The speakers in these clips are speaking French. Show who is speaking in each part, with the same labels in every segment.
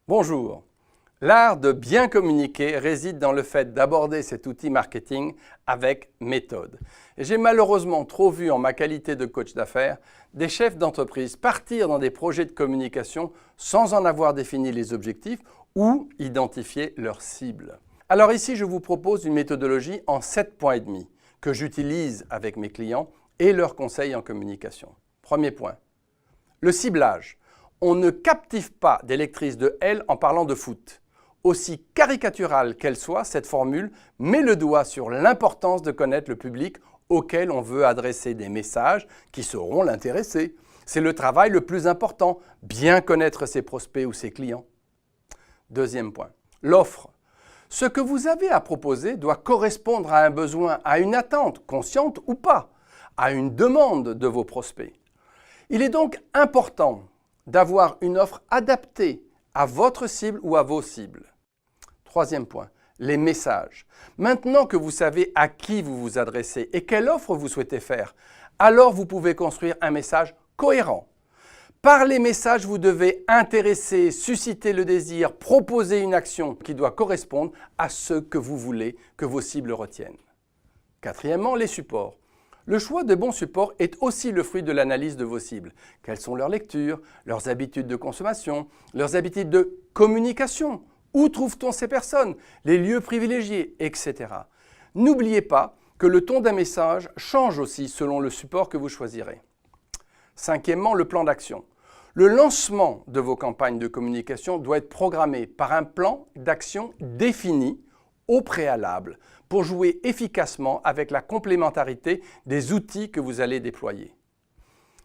Speaker 1: Bonjour. L'art de bien communiquer réside dans le fait d'aborder cet outil marketing avec méthode. Et j'ai malheureusement trop vu en ma qualité de coach d'affaires des chefs d'entreprise partir dans des projets de communication sans en avoir défini les objectifs ou identifié leurs cibles. Alors ici, je vous propose une méthodologie en 7 points et demi que j'utilise avec mes clients et leurs conseils en communication. Premier point, le ciblage. On ne captive pas des lectrices de L en parlant de foot. Aussi caricaturale qu'elle soit, cette formule met le doigt sur l'importance de connaître le public auquel on veut adresser des messages qui sauront l'intéresser. C'est le travail le plus important, bien connaître ses prospects ou ses clients. Deuxième point, l'offre. Ce que vous avez à proposer doit correspondre à un besoin, à une attente, consciente ou pas, à une demande de vos prospects. Il est donc important d'avoir une offre adaptée à votre cible ou à vos cibles. Troisième point, les messages. Maintenant que vous savez à qui vous vous adressez et quelle offre vous souhaitez faire, alors vous pouvez construire un message cohérent. Par les messages, vous devez intéresser, susciter le désir, proposer une action qui doit correspondre à ce que vous voulez que vos cibles retiennent. Quatrièmement, les supports. Le choix de bons supports est aussi le fruit de l'analyse de vos cibles. Quelles sont leurs lectures, leurs habitudes de consommation, leurs habitudes de communication? Où trouve-t-on ces personnes? Les lieux privilégiés, etc. N'oubliez pas que le ton d'un message change aussi selon le support que vous choisirez. Cinquièmement, le plan d'action. Le lancement de vos campagnes de communication doit être programmé par un plan d'action défini au préalable pour jouer efficacement avec la complémentarité des outils que vous allez déployer.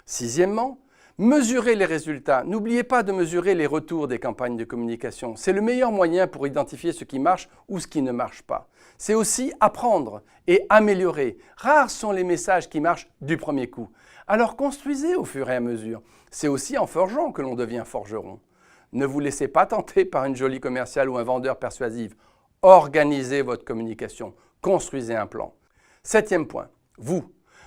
Speaker 1: Sixièmement, mesurez les résultats. N'oubliez pas de mesurer les retours des campagnes de communication. C'est le meilleur moyen pour identifier ce qui marche ou ce qui ne marche pas. C'est aussi apprendre et améliorer. Rares sont les messages qui marchent du premier coup. Alors construisez au fur et à mesure. C'est aussi en forgeant que l'on devient forgeron. Ne vous laissez pas tenter par une jolie commerciale ou un vendeur persuasif. Organisez votre communication, construisez un plan. Septième point, vous.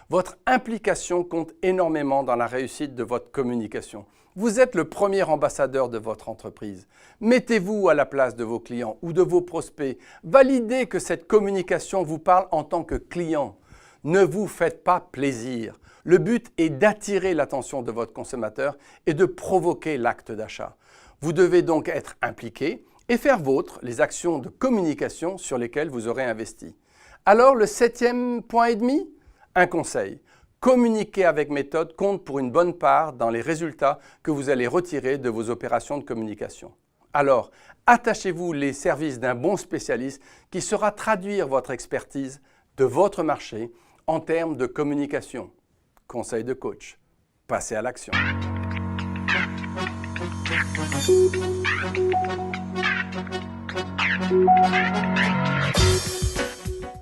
Speaker 1: Votre implication compte énormément dans la réussite de votre communication. Vous êtes le premier ambassadeur de votre entreprise. Mettez-vous à la place de vos clients ou de vos prospects. Validez que cette communication vous parle en tant que client. Ne vous faites pas plaisir. Le but est d'attirer l'attention de votre consommateur et de provoquer l'acte d'achat. Vous devez donc être impliqué et faire vôtre les actions de communication sur lesquelles vous aurez investi. Alors, le septième point et demi, un conseil. Communiquer avec méthode compte pour une bonne part dans les résultats que vous allez retirer de vos opérations de communication. Alors, attachez-vous les services d'un bon spécialiste qui saura traduire votre expertise de votre marché en termes de communication. Conseil de coach. Passez à l'action. Thank you.